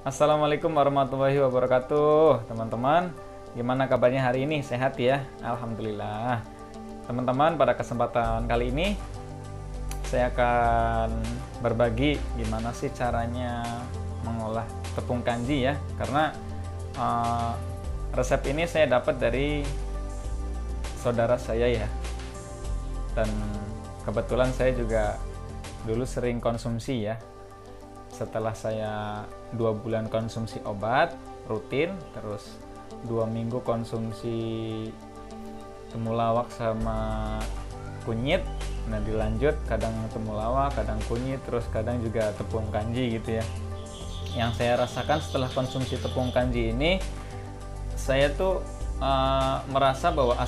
Assalamualaikum warahmatullahi wabarakatuh, teman-teman. Gimana kabarnya hari ini? Sehat ya? Alhamdulillah. Teman-teman, pada kesempatan kali ini saya akan berbagi gimana sih caranya mengolah tepung kanji ya. Karena resep ini saya dapat dari saudara saya ya. Dan kebetulan saya juga dulu sering konsumsi ya. Setelah saya 2 bulan konsumsi obat rutin, terus 2 minggu konsumsi temulawak sama kunyit, nah dilanjut kadang temulawak, kadang kunyit, terus kadang juga tepung kanji gitu ya. Yang saya rasakan setelah konsumsi tepung kanji ini, saya tuh merasa bahwa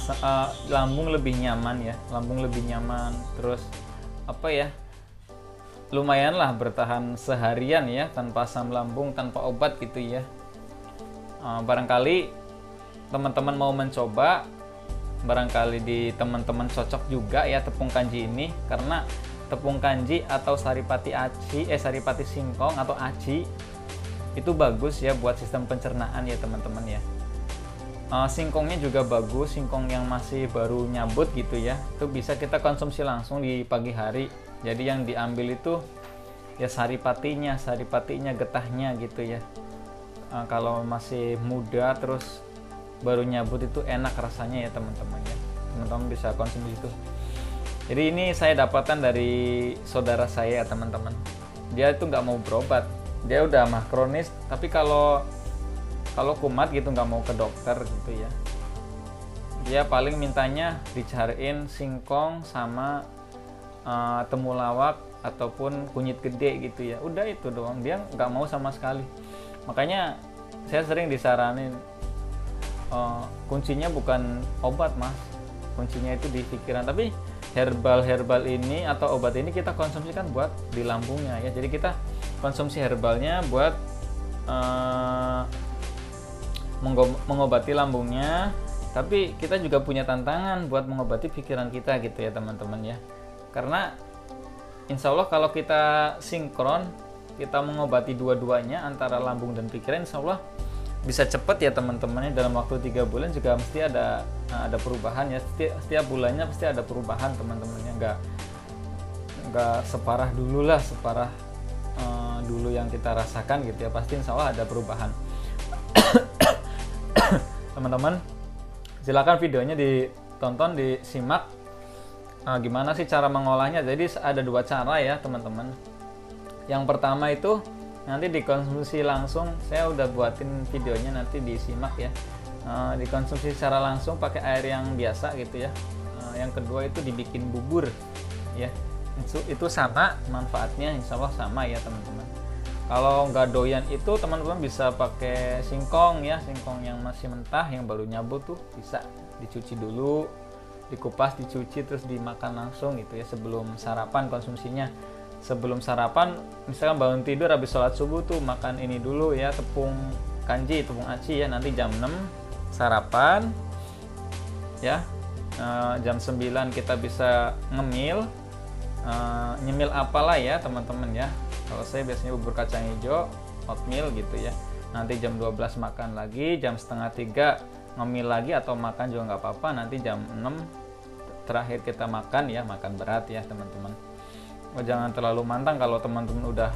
lambung lebih nyaman ya, terus apa ya, lumayan lah bertahan seharian ya tanpa asam lambung, tanpa obat gitu ya. Barangkali teman-teman mau mencoba, barangkali di teman-teman cocok juga ya tepung kanji ini, karena tepung kanji atau saripati singkong atau aci itu bagus ya buat sistem pencernaan ya teman-teman ya. Singkongnya juga bagus, singkong yang masih baru nyabut gitu ya, itu bisa kita konsumsi langsung di pagi hari. Jadi yang diambil itu ya saripatinya, getahnya gitu ya. Kalau masih muda terus baru nyabut itu enak rasanya ya teman-teman ya. Teman-teman bisa konsumsi itu. Jadi ini saya dapatkan dari saudara saya ya teman-teman. Dia itu nggak mau berobat, dia udah mah kronis. Tapi kalau kumat gitu nggak mau ke dokter gitu ya. Dia paling mintanya dicariin singkong sama temulawak ataupun kunyit gede gitu ya. Udah itu doang, dia nggak mau sama sekali. Makanya saya sering disaranin, kuncinya bukan obat mas, kuncinya itu di pikiran. Tapi herbal ini atau obat ini kita konsumsi kan buat di lambungnya ya. Jadi kita konsumsi herbalnya buat mengobati lambungnya, tapi kita juga punya tantangan buat mengobati pikiran kita gitu ya teman-teman ya. Karena insya Allah kalau kita sinkron, kita mengobati dua-duanya antara lambung dan pikiran, insya Allah bisa cepat ya teman-teman. Dalam waktu 3 bulan juga mesti ada perubahan ya. Setiap bulannya pasti ada perubahan teman-temannya. Nggak separah dulu yang kita rasakan gitu ya. Pasti insya Allah ada perubahan. Teman-teman, silakan videonya ditonton, disimak. Gimana sih cara mengolahnya? Jadi ada 2 cara ya teman-teman. Yang pertama itu nanti dikonsumsi langsung, saya udah buatin videonya, nanti disimak ya. Dikonsumsi secara langsung pakai air yang biasa gitu ya. Yang kedua itu dibikin bubur ya. Itu sama manfaatnya, insya Allah sama ya teman-teman. Kalau nggak doyan itu teman-teman bisa pakai singkong ya, singkong yang masih mentah yang baru nyabut tuh bisa dicuci dulu, dikupas, dicuci, terus dimakan langsung gitu ya sebelum sarapan konsumsinya. Sebelum sarapan misalkan bangun tidur habis sholat subuh tuh makan ini dulu ya, tepung kanji, tepung aci ya. Nanti jam 6 sarapan ya, jam 9 kita bisa nyemil apalah ya teman-teman ya. Kalau saya biasanya bubur kacang hijau, oatmeal gitu ya. Nanti jam 12 makan lagi, jam setengah 3 ngemil lagi atau makan juga nggak apa-apa. Nanti jam 6 terakhir kita makan ya, makan berat ya teman-teman. Jangan terlalu mantang. Kalau teman-teman udah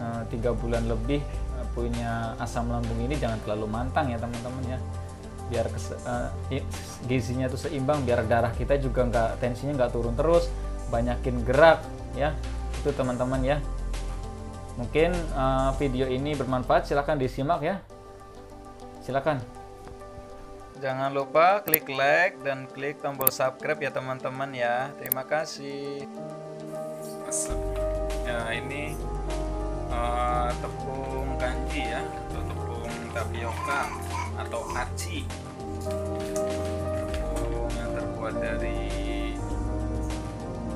3 bulan lebih punya asam lambung ini, jangan terlalu mantang ya teman-teman ya. Biar gizinya tuh seimbang, biar darah kita juga tensinya nggak turun terus. Banyakin gerak ya, itu teman-teman ya. Mungkin video ini bermanfaat, silahkan disimak ya. Silakan. Jangan lupa klik like dan klik tombol subscribe ya teman-teman ya. Terima kasih. Ya ini tepung kanji ya, atau tepung tapioka atau aci. Tepung yang terbuat dari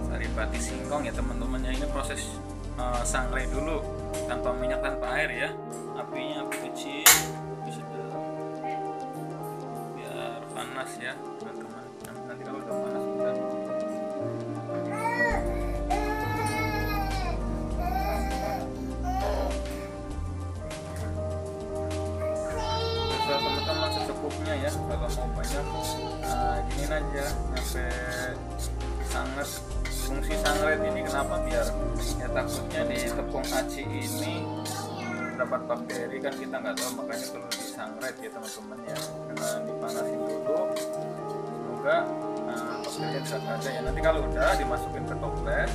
saripati singkong ya teman-teman ya. Ini proses sangrai dulu tanpa minyak, tanpa air ya. Apinya api kecil, biar panas ya teman-teman. Nanti kalau udah panas kita ya. Kalau mau banyak giniin aja sampai sangat. Fungsi sangret ini kenapa, biar ya takutnya di tepung aci ini dapat bakteri kan, kita nggak tahu, makanya perlu disangret ya teman-teman ya, dengan dipanasin dulu, semoga bakterinya tidak ada ya. Nanti kalau udah dimasukin ke toples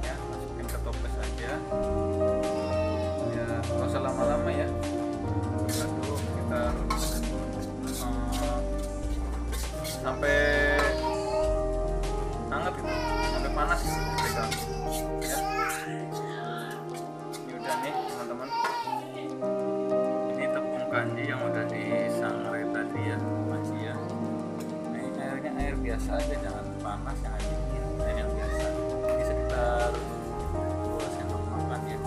ya, masukin ke toples aja ya, nggak usah lama-lama ya. Lalu kita sampai hangat gitu, sampai panas gitu pegang ya. Ini udah nih teman-teman, ini tepung kanji yang udah disangrai tadi ya, masih ya. Nah, ini airnya air biasa aja, jangan panas, jangan dingin, air yang biasa. Ini sekitar 2 sendok makan ya.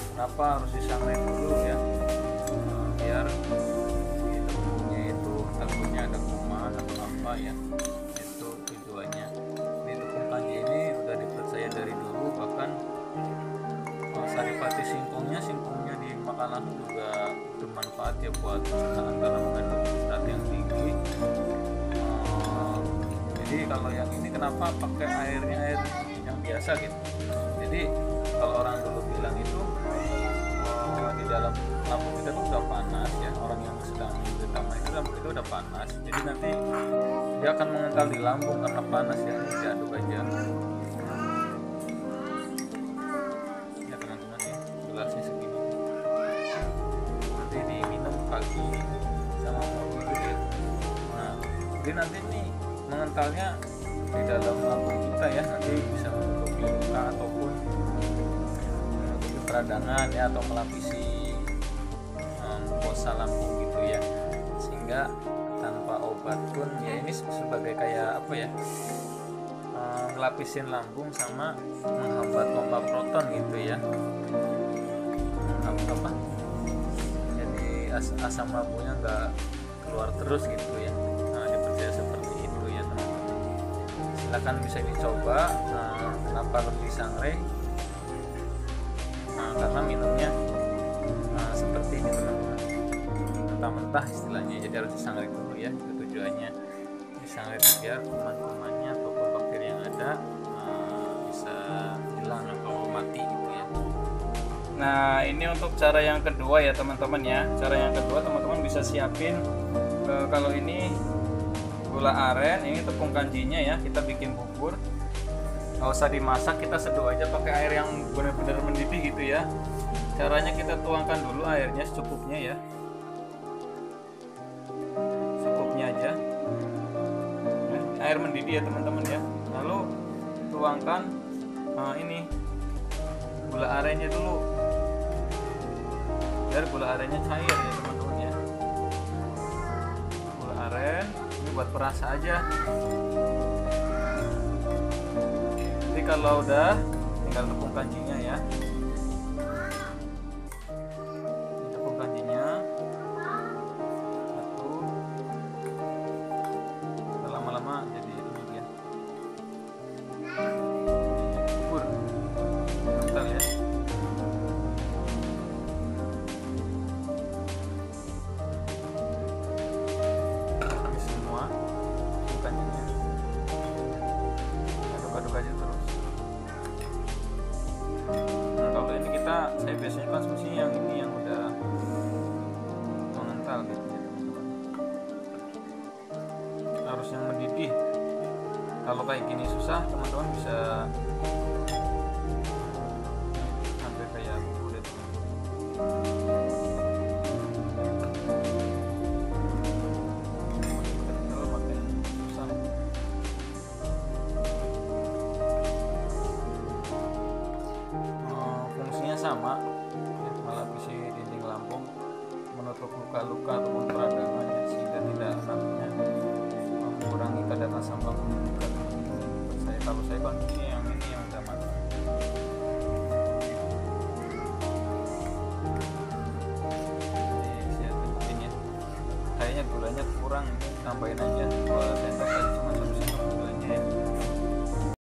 Kenapa harus disangrai dulu ya? Biar takutnya ada kuman atau apa ya, itu tujuannya. Di tepung kanji ini udah dipercaya dari dulu, bahkan saripati singkongnya dimakan langsung juga bermanfaat ya buat kesehatan karena mengandung zat yang tinggi. Jadi kalau yang ini kenapa pakai airnya air yang biasa gitu. Jadi kalau orang dulu bilang itu di dalam lambung kita tuh udah panas ya, orang yang sedang menderita itu lambung itu udah panas, jadi nanti dia akan mengental di lambung karena panas ya. Diaduk aja ya teman-teman ya, gelasnya segini, nanti diminum pagi sama mau tidur ya. Nah, jadi nanti nih mengentalnya di dalam lambung kita ya, nanti bisa menutupi luka ataupun menutupi peradangan ya, atau melapisi mukosa lambung gitu ya, sehingga tanpa obat pun ya ini sebagai kayak apa ya, ngelapisin lambung sama menghambat pompa proton gitu ya, apa jadi asam lambungnya nggak keluar terus gitu ya. Nah, dipercaya seperti itu ya teman-teman, silakan bisa dicoba. Kenapa harus disangrai? Karena minumnya seperti ini teman-teman, mentah-mentah istilahnya, jadi harus disangrai dulu ya. Itu tujuannya disangrai biar kuman-kumannya ataupun bakteri yang ada bisa hilang atau mati gitu ya. Nah, ini untuk cara yang kedua ya teman-teman ya. Cara yang kedua teman-teman bisa siapin kalau ini gula aren, ini tepung kanjinya ya, kita bikin bubur. Nggak usah dimasak, kita seduh aja pakai air yang benar-benar mendidih gitu ya. Caranya kita tuangkan dulu airnya secukupnya ya, secukupnya aja. Air mendidih ya teman-teman ya. Lalu tuangkan ini gula arennya dulu, biar gula arennya cair ya teman-teman ya. Gula aren ini buat perasa aja. Jadi kalau udah, tinggal tepung kanjinya ya. Tepung kanjinya satu, lama-lama jadi ini ya, bubur kental ya. Ini semua tepung kanjinya, aduk-aduk aja terus. Nah, kalau ini saya biasanya konsumsi yang ini yang udah mengental gitu ya teman-teman. Harus yang mendidih. Kalau kayak gini susah, teman-teman bisa sampai kayak bubur ya teman-teman. Kalau makin susah. Fungsinya sama ya, melapisi dinding lambung, menutup luka-luka ataupun peradangan ya, sehingga tidak nantinya mengurangi kadar asam lambung juga. Kalau saya konsumsi yang ini yang udah matang. Jadi saya tunjukin ya, kayaknya gulanya kurang, tambahin aja 2